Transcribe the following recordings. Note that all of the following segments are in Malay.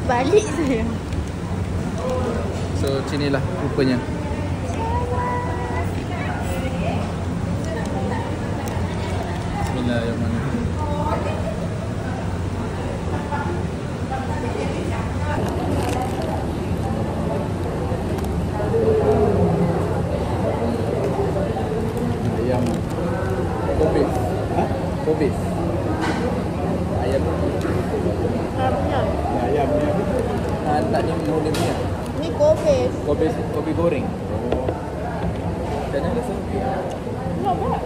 balik saya. So sinilah rupanya. Bismillahirrahmanirrahim. Ayam kobis. Hah? Kobis. Ayam. Ayam ni. Tak ni mula punya. Ni kobis. Kopi goreng. Oh. Dan ada sapi. Not bad.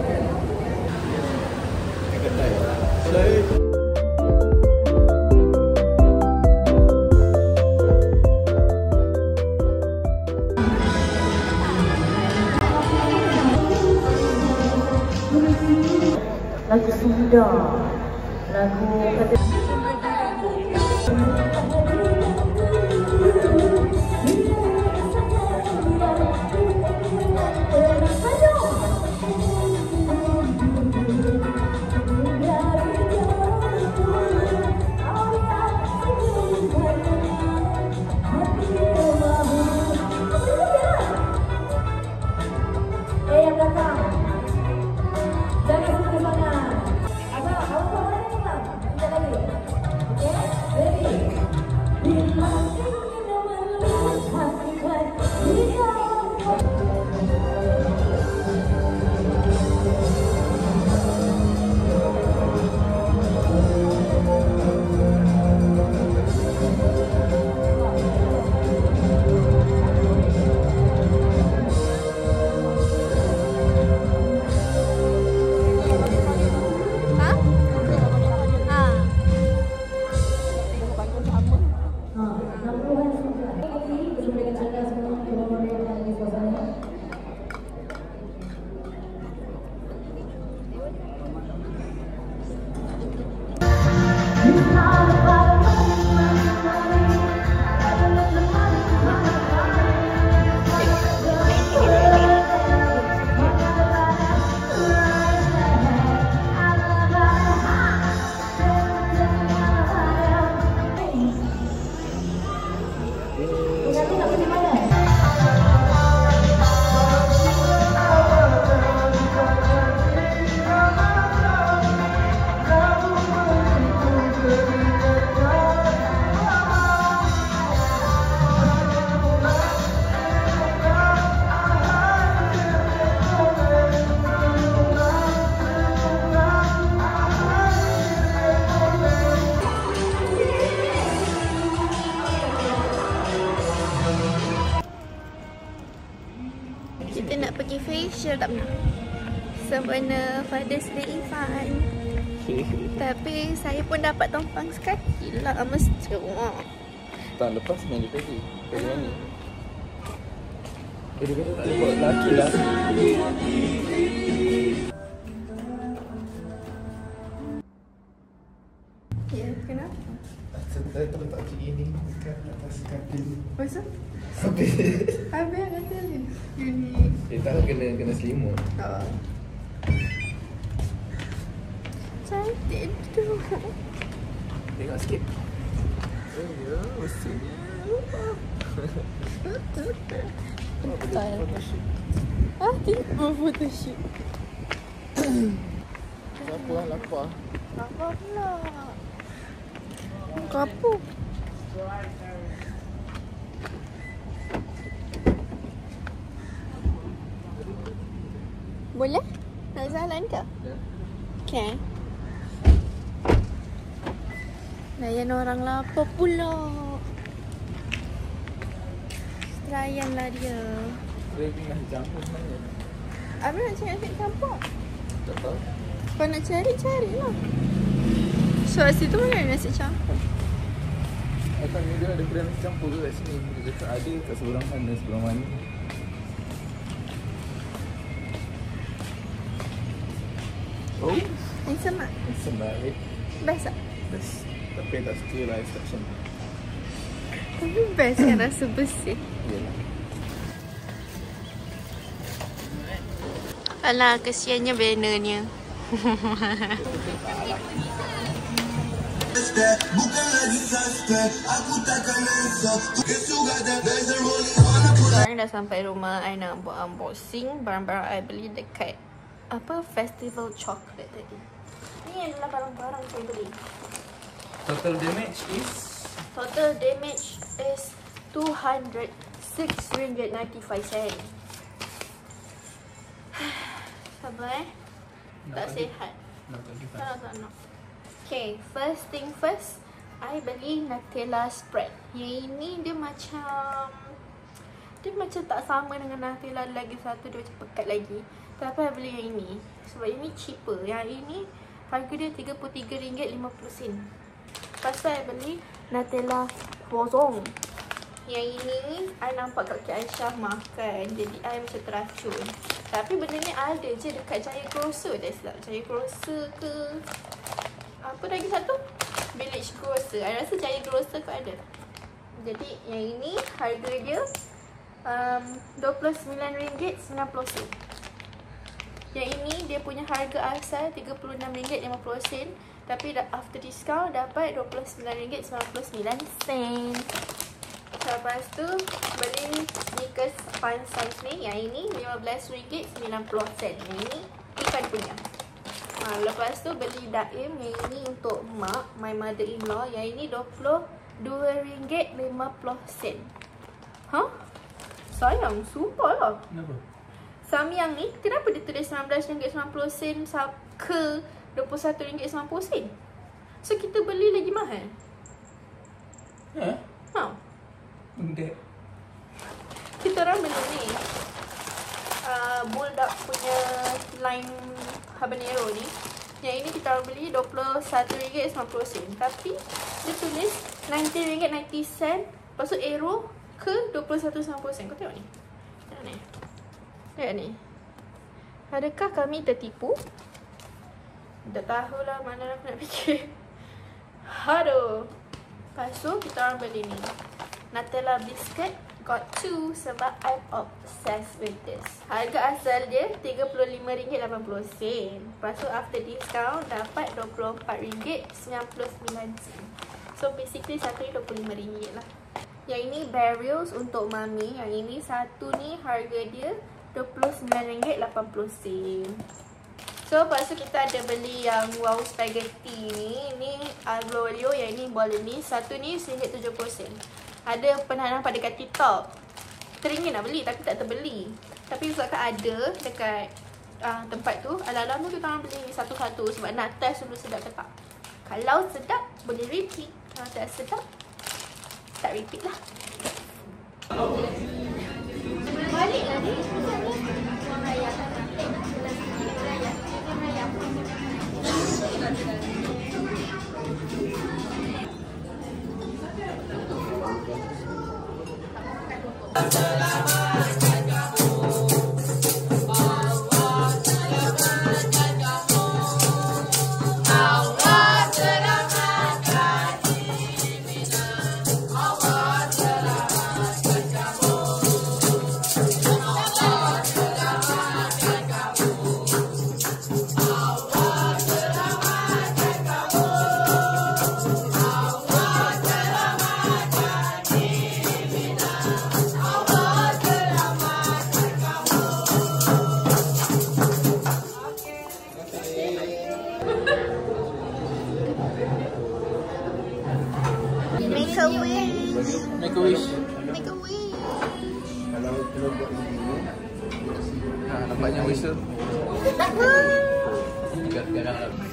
Kedai. Kedai. Lagu Sunda, lagu kata kita nak pergi facial tak pernah. Sempena Father's Day Ifan. Tapi saya pun dapat tumpang sekali lah mesti. Tahun lepas main di pagi. Pagi mana? Dia kata tak boleh buat lelaki lah. Ya, kenapa? Saya terletak cik ini dekat atas katil. Pasal? Habis. Habis yang kata ni. Unik. Dia tahu kena selimut. Oh. Cantik tu. Tengok sikit. Oh ya, maksudnya. Ah, tiba photoshoot. Lapar, lapar. Apa pula? Kapur. Boleh? Nak jalan ke? Ya. Okay. Layan orang lapar pula. Layanlah dia. Dia nak campur sebenarnya. Abang nak cari nasi campur? Tak tahu. Kau nak cari, carilah. So, kat situ mana ada nasi campur? Akan dia ada kedai nasi campur tu kat sini. Dia cakap ada kat seberang sana, seberang mana. Oh, Handsome tak? sebalik. Best tak? Best. Tapi tak suka lah instruction. Tapi best kan rasa bersih. Yalah. Alah, kesiannya bannernya. suspect, bukan lagi suspect. Aku takkan esok. Guess you got that bezel rolling on a pull. Sekarang dah sampai rumah. I nak buat unboxing barang-barang I beli dekat Festival Chocolate tadi. Ni adalah barang-barang saya beli. Total damage is RM206.95. Sabar tak sihat. Tak. Okay, first thing first, I beli Nutella spread. Yang ini dia macam tak sama dengan Nutella lagi satu, dia macam pekat lagi. Tapi I beli yang ini sebab ini cheaper. Yang ini harga dia RM33.50. Lepas tu I beli Nutella croissant. Yang ini I nampak kat Kak Aisyah makan, jadi I macam teracun. Tapi benda ni ada je dekat Jaya Grocer. Dah silap Jaya Grocer ke apa lagi satu? Village Grocer. I rasa Jaya Grocer kot ada. Jadi yang ini harga dia RM29.90. Yang ini dia punya harga asal RM36.50. Tapi after discount dapat RM29.99. Lepas tu beli Snickers fun size ni. Yang ini RM15.90. Yang ini ikan punya. Lepas tu beli daim. Yang ini untuk mak, my mother-in-law. Yang ini RM22.50. Sayang, sumpah lah. kenapa? Samyang ni kenapa dia tulis RM19.90 ke RM21.90? So kita beli lagi mahal. Enggak. Kita orang beli ni Bulldog punya line habanero ni. Yang ini kita orang beli RM21.90. Tapi dia tulis RM19.90. Lepas tu arrow ke RM21.90. Kau tengok ni. Tengok ni. Adakah kami tertipu? Tak tahulah mana aku nak fikir. Aduh. Lepas tu kita orang beli ni Nutella biscuit got 2 sebab I'm obsessed with this. Harga asal dia RM35.80. Lepas tu after discount dapat RM24.99. So basically satu ni RM25 lah. Yang ini barrels untuk mami. Yang ini satu ni harga dia RM29.80. So lepas tu kita ada beli yang wow spaghetti ni. Ni aglio olio. Yang ini bolognese. Satu ni RM1.70. Ada pernah nampak dekat TikTok. Teringin nak beli tapi tak terbeli. Tapi sebabkan ada dekat tempat tu, alam-alam tu kita orang beli satu-satu sebab nak test dulu sedap ke tak. Kalau sedap boleh repeat. Kalau tak sedap tak repeat lah. Balik lah ni. Make a wish. Make a wish. Kalau buat ini, nampaknya wish tu.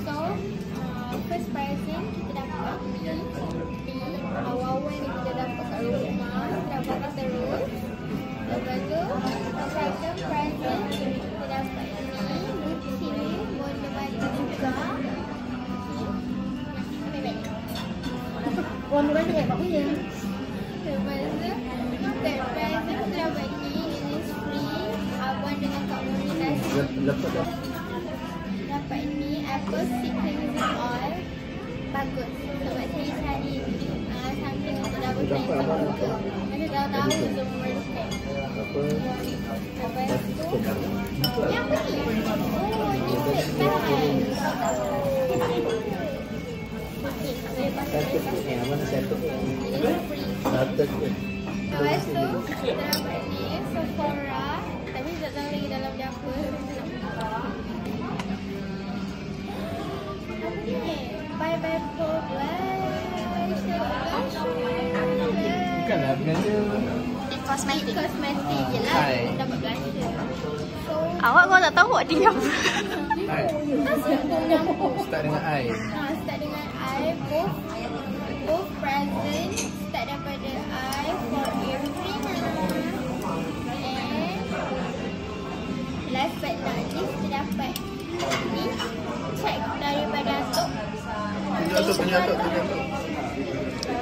So, first present kita dapat di awal-awal ni kita dapat kat rumah. Kita dapat terus. Lepas tu, second present kita dapat ini. Luci ni, boleh bagi juga. Orang bukan cakap apa ya? Lepas tu, third present kita dapat ini. Ini is free. Abang dengan Kak Moni kasih. Dapat ini apple seed cleansing oil. Bagus sebab saya cari something untuk double cleansing juga. Macam tahu semua resep. Lepas tu ni apa ni? Oh, ni set bag. Okay, lepas Satu ni, mana satu ni? Ini free. Satu ni. Lepas tu, kita dapat ni Sephora. Tapi tak tahu lagi dalam dia apa. Apa ni? Bye Bye Pro Blush. Bukanlah belanja. Kosmetik je lah. Hai. Dapat blusher. Awak kau tak tahu awak tinggal apa? Hai. Start dengan I. Start dengan I. Both present. Start daripada I for Irina. And last but not least, kita dapat ni. Check daripada Atok. Punya Atok.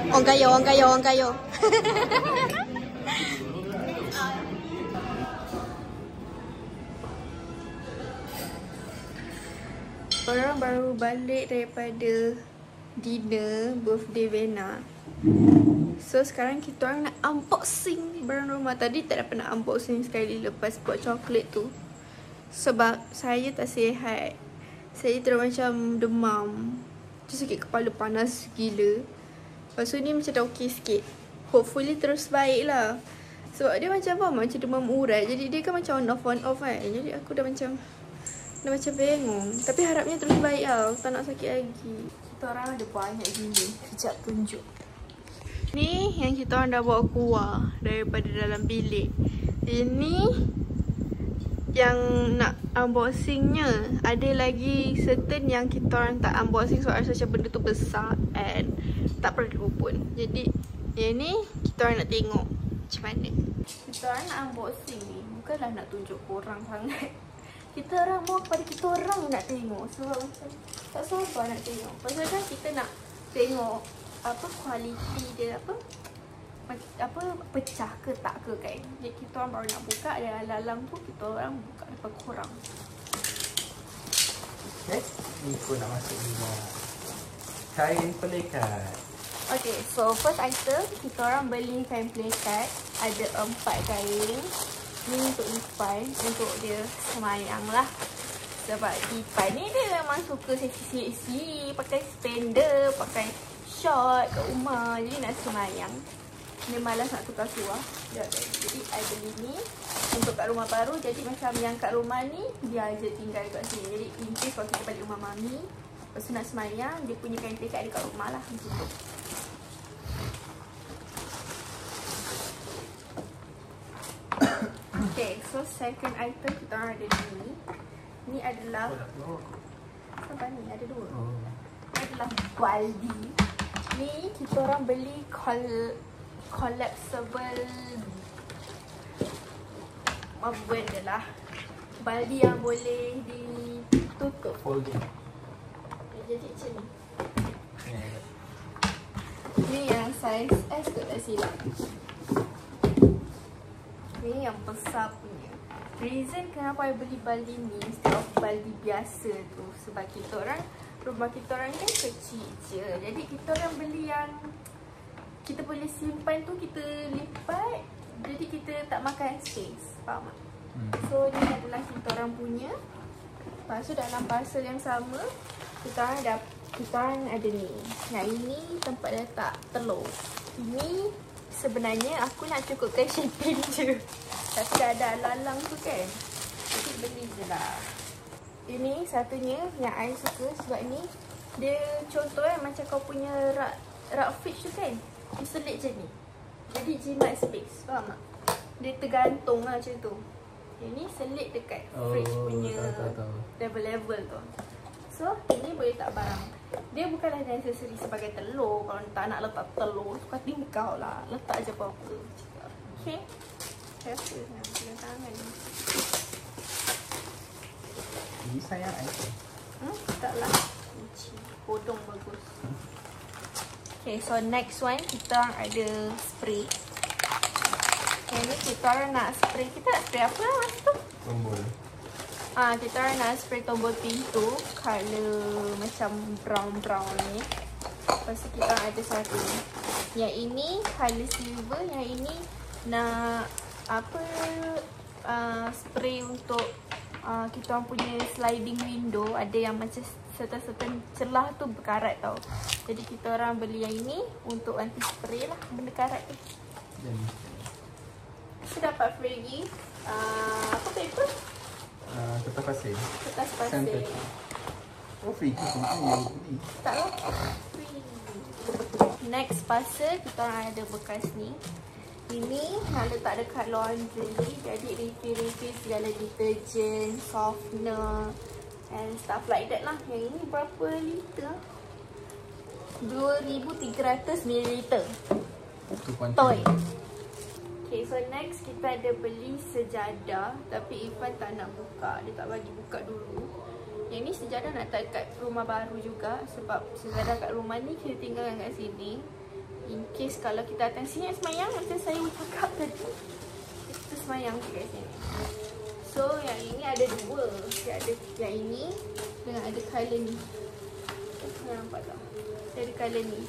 Orang kaya. Korang baru balik daripada dinner birthday Vena. So sekarang kita orang nak unboxing barang rumah. Tadi tak dapat nak unboxing sekali lepas buat coklat tu. Sebab saya tak sihat. Saya terus macam demam. Terus sakit kepala panas gila. Lepas tu ni macam dah okey sikit. Hopefully terus baik lah. Sebab dia macam apa? Macam demam urat. Jadi dia kan macam on off kan. Jadi aku dah macam bengong. Tapi harapnya terus baik lah. Tak nak sakit lagi. Kita orang ada banyak gila. Sekejap tunjuk. Ni yang kita orang dah bawa keluar daripada dalam bilik. Ini yang nak unboxingnya. Ada lagi certain yang kita orang tak unboxing sebab rasa macam benda tu besar and tak perlu pun. Jadi yang ni kita orang nak tengok macam mana. Kita orang nak unboxing ni bukanlah nak tunjuk korang sangat. Kita orang mau kepada kita orang nak tengok. Sebab macam tak sabar nak tengok. Pasal kan kita nak tengok apa kualiti dia, apa pecah ke tak ke kan. Jadi kita orang baru nak buka. Dan dalam tu kita orang buka daripada korang. Ni pun nak masuk juga. Kain pelikat. Okay, so first item kita orang beli kain pelikat. Ada 4 kain. Ni untuk Ipan, untuk dia semayang lah. Sebab Ipan ni dia memang suka seksi-seksi, pakai spender, pakai short kat rumah. Jadi nak semayang, dia malas nak tukar seluar. Jadi I beli ni untuk kat rumah baru. Jadi macam yang kat rumah ni dia aja tinggal kat sini. Jadi in case kalau kita balik rumah mami, lepas tu nak semayang, dia punya kain pelikat ada kat rumah lah. Okay, so second item kita orang ada ni. Ni adalah apa ni? Ada 2. Ni adalah baldi. Ni kita orang beli collapsible apa benda lah. Baldi yang boleh ditutup. Folding. Jadi macam ni. Ni yang size S kot tak silap. Ni yang besar punya. Reason kenapa I beli baldi ni instead of baldi biasa tu, sebab kita orang, rumah kita orang kan kecil je. Jadi kita orang beli yang kita boleh simpan tu, kita lipat. Jadi kita tak makan space. Faham tak? So ni adalah kita orang punya. Lepas tu dalam parcel yang sama kita orang ada ni. Yang ini tempat letak telur. Ini sebenarnya aku nak cukupkan shipping je. Tapi ada lalang tu kan. Jadi beli je lah. Ini satunya yang I suka sebab ni dia contoh kan macam kau punya rak fridge tu kan. Dia selit je ni. Jadi jimat space. Faham tak? Dia tergantung lah macam tu. Ini selit dekat fridge punya level-level tu. So ini boleh tak barang. Dia bukanlah necessary sebagai telur. Kalau tak nak letak telur, suka tingkau lah. Letak je apa-apa. Okay. Careful nak pegang tangan ni. Ini sayang I. Taklah. Podong bagus. Okay, so next one kita orang ada spray. Yang ni kita orang nak spray. Kita nak spray apa lah masa tu? Tombol. Kita orang nak spray tombol pintu. Color macam brown-brown ni. Lepas tu kita orang ada satu. Yang ini color silver. Yang ini nak apa spray untuk kita orang punya sliding window. Ada yang macam certain celah tu berkarat tau. Jadi kita orang beli yang ini untuk anti spray lah benda karat tu. Kita dapat free lagi apa paper? Kertas pasir. Kertas pasir. Scented. Oh free ke? Tak lah. Free. Next parcel kita orang ada bekas ni. Ini nak letak dekat laundry. Jadi refill segala deterjen, softener and stuff like that lah. Yang ini berapa liter? 2300 ml. Toy. Okay, so next kita ada beli sejadah. Tapi Irfan tak nak buka. Dia tak bagi buka dulu. Yang ni sejadah nak letak kat rumah baru juga. Sebab sejadah kat rumah ni kita tinggalkan kat sini. In case kalau kita datang sini semayang, macam saya cakap tadi, kita semayang kat sini. So yang ini ada dua. Dia ada yang ini dengan ada colour ni. Nampak tak? Dia ada colour ni.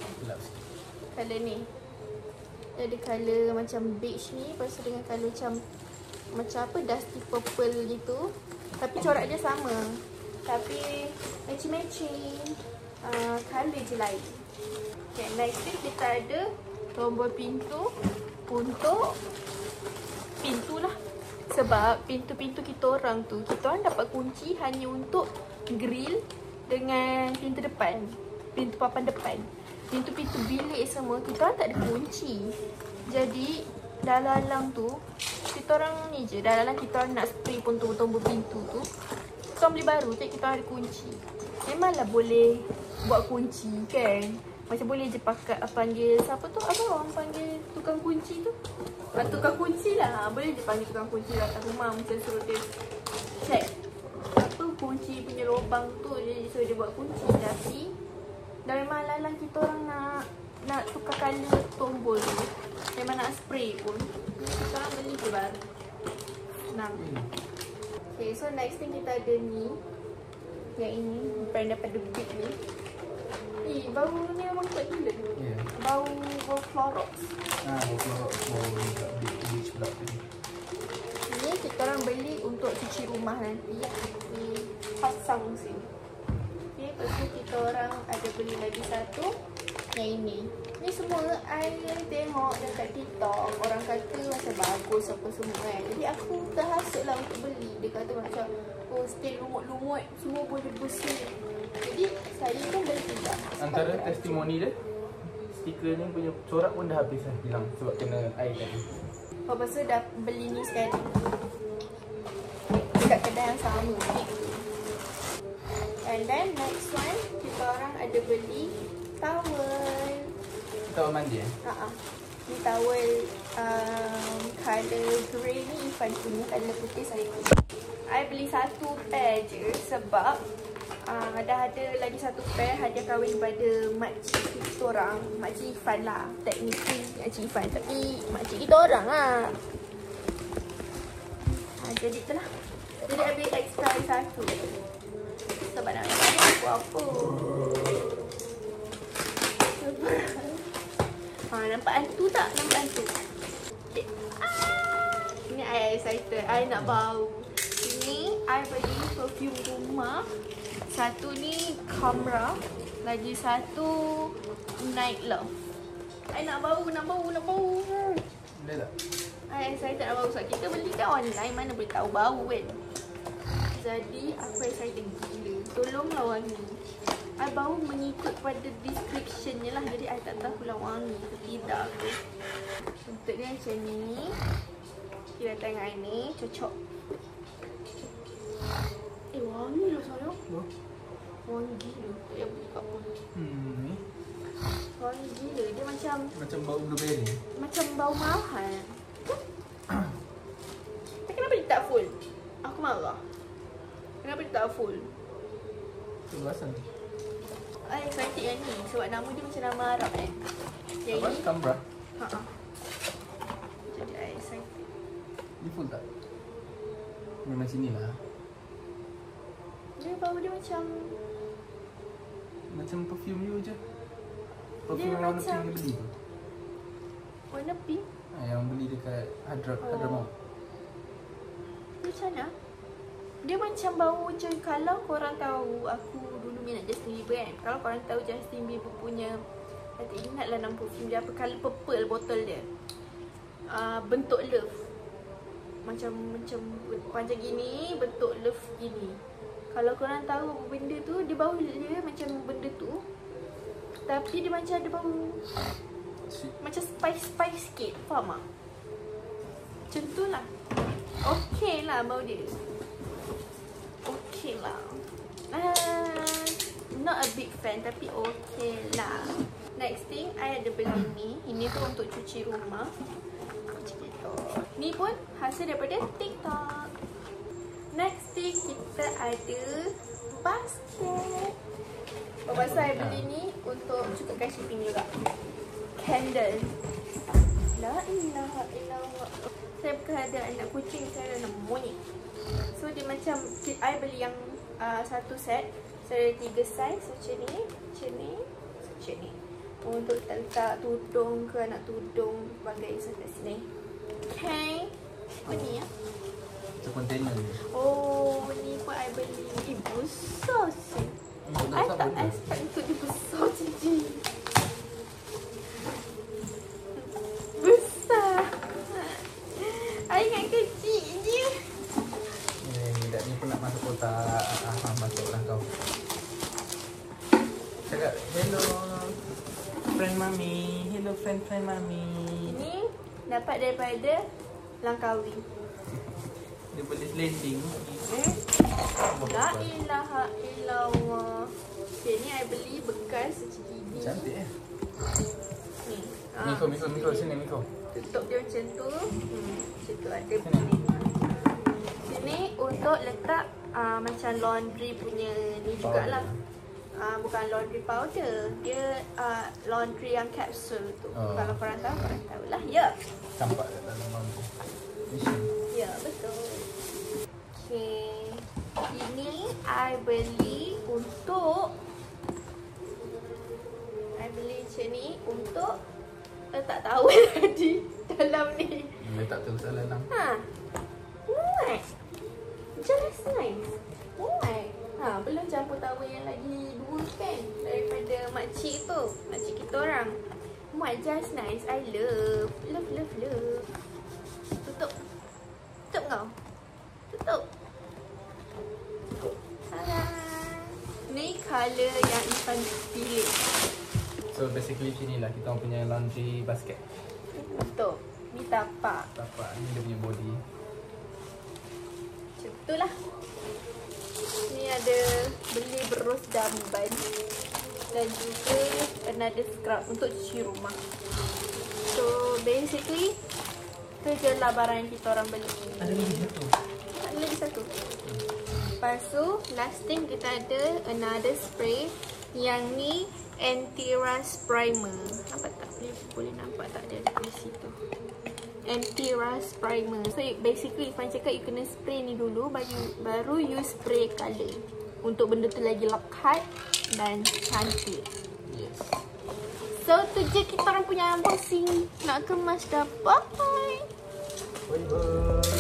Colour ni. Dia ada colour macam beige ni. Lepas tu dengan colour macam apa, dusty purple gitu. Tapi corak dia sama. Tapi matching-matching. Colour je lain. Okay, next kita ada tombol pintu untuk pintu lah. Sebab pintu-pintu kita orang tu, kita orang dapat kunci hanya untuk grill dengan pintu depan, pintu papan depan. Pintu-pintu bilik semua kita orang tak ada kunci. Jadi dalam tu kita orang ni je, dalam kita orang nak spray pun tombol pintu tu kita orang beli baru, jadi kita orang ada kunci. Memanglah boleh buat kunci kan. Macam boleh je pakai panggil siapa tu? Apa orang panggil tukang kunci tu? Tukang kunci lah. Boleh je panggil tukang kunci datang rumah macam suruh dia check apa kunci punya lubang tu. Jadi suruh dia buat kunci. Tapi dah memang lalang kita orang nak tukar colour tombol tu. Memang nak spray pun. Kita orang beli je baru. Senang. Okay, so next thing kita ada ni. Yang ini brand daripada Big ni. Bau ni memang kuat gila. Yeah. Bau Clorox. Bau Clorox. Bau bleach pula tu. Ini kita orang beli untuk cuci rumah nanti. Ni pasang sini. Okay, lepas tu kita orang ada beli lagi satu. Yang ini. Ni semua I tengok dekat TikTok. Orang kata macam bagus apa semua kan. Jadi aku terhasut lah untuk beli. Dia kata macam stain lumut-lumut semua boleh bersih. Jadi saya pun beli juga. Antara testimoni dia, stiker ni punya corak pun dah habis dah hilang sebab kena air tadi. Lepas tu dah beli ni sekali dekat kedai yang sama. And then next one kita orang ada beli towel. Towel mandi Ni towel colour grey ni Irfan punya, colour putih saya punya. I beli satu pair je sebab dah ada lagi satu pair hadiah kahwin pada makcik kita orang. Makcik Irfan lah. Teknikly makcik Irfan. Tapi makcik kita orang lah. Jadi itulah. Jadi I beli extra satu. Sebab nak makan apa-apa. Nampak hantu tak? Nampak hantu. Ini I excited. I nak bau. Ini I beli perfume rumah. Satu ni Camera. Lagi satu Night Love. I nak bau. Boleh tak? I excited nak bau. Sebab kita beli kan online, mana boleh tahu bau kan. Jadi aku excited gila. Tolonglah wangi. I bau mengikut pada description-nya lah. Jadi I tak tahu lah wangi ke tidak ke. Untuk dia macam ni. Kita tengok ni. Cocok. Wangi lah sayang. Wangi gila. Tak payah beli kat pun. Ni Wangi gila. Dia macam bau blueberry. macam bau mahal. Kenapa dia tak full? Aku marah. Kenapa dia tak full? Tu rasa. I excited yang ni. Sebab nama dia macam nama Arab kan. Yang Apa? ni Camera? Jadi I excited. Dia full tak? Memang sini lah. Dia bau dia macam perfume you je. Dia Perfume yang warna macam- pink yang beli tu. warna pink. Yang beli dekat Hadramaut. Dia macam mana? Dia macam bau macam kalau korang tahu aku dulu minat Justin Bieber kan. Kalau korang tahu Justin Bieber punya, saya tak ingatlah nama perfume dia apa, colour purple botol dia. Bentuk love. Macam panjang gini, bentuk love gini. Kalau korang tahu benda tu, di bawah dia macam benda tu, tapi dia macam ada bau macam spice sikit. Faham tak? Macam tu lah. Okay lah bau dia. Okay lah. Not a big fan tapi okay lah. Next thing, I ada beli ni. Ini tu untuk cuci rumah. Macam gitu. Ni pun hasil daripada TikTok. Next thing, kita ada basket. Pasal I beli ni untuk cukupkan shipping juga. Candle. La ilaha illallah. Saya bukan ada anak kucing, saya ada anak monyet. So dia macam, I beli yang satu set. Saya ada 3 size macam ni, macam ni. Untuk letak tudung ke anak tudung, bagai kat sini. Okay. Apa ni ya? Itu kontainer ni. Oh, ni pun I beli. Besar sih. I tak expect untuk dia besar macam ni. Besar. I ingat kecil je. Dak ni pun nak masuk kotak. Masuklah kau. Cakap, hello friend mami. Hello friend mami. Ini dapat daripada Langkawi. Dia boleh sliding. La ilaha illallah. Okay, ni I beli bekas macam gini. Cantik eh. Ni. Mikro sini Mikro. Tutup dia macam tu. Macam tu ada Sini. bunyi. Sini untuk letak macam laundry punya ni jugalah. Bukan laundry powder. Dia laundry yang capsule tu. Kalau korang tahulah. Ya. Campak dalam laundry machine. Ya, betul. Okay. Ini I beli untuk macam ni untuk letak towel di dalam ni. Letak tu salah lang. What? Just nice. What? Belum campur towel yang lagi 2 kan daripada makcik tu. Makcik kita orang. What? Just nice. I love. Love. Tutup. Tutup kau. Tutup. Ni colour yang Irfan pilih. So basically sini lah kita punya laundry basket. Betul. Ni tapak. Tapak ni dia punya body. Macam tu lah. Ni ada beli berus jamban. Dan juga another scrub untuk cuci rumah. So basically tu je lah barang yang kita orang beli. Ada lagi satu. Ada lagi satu. Lepas tu last thing kita ada another spray. Yang ni anti-rust primer. Apa tak boleh nampak tak dia ada di situ. Anti-rust primer. So basically Ifan cakap you kena spray ni dulu baru you spray colour. Untuk benda tu lagi lekat dan cantik. Yes. So tu je kita orang punya unboxing. Nak kemas dah. Bye. Bye.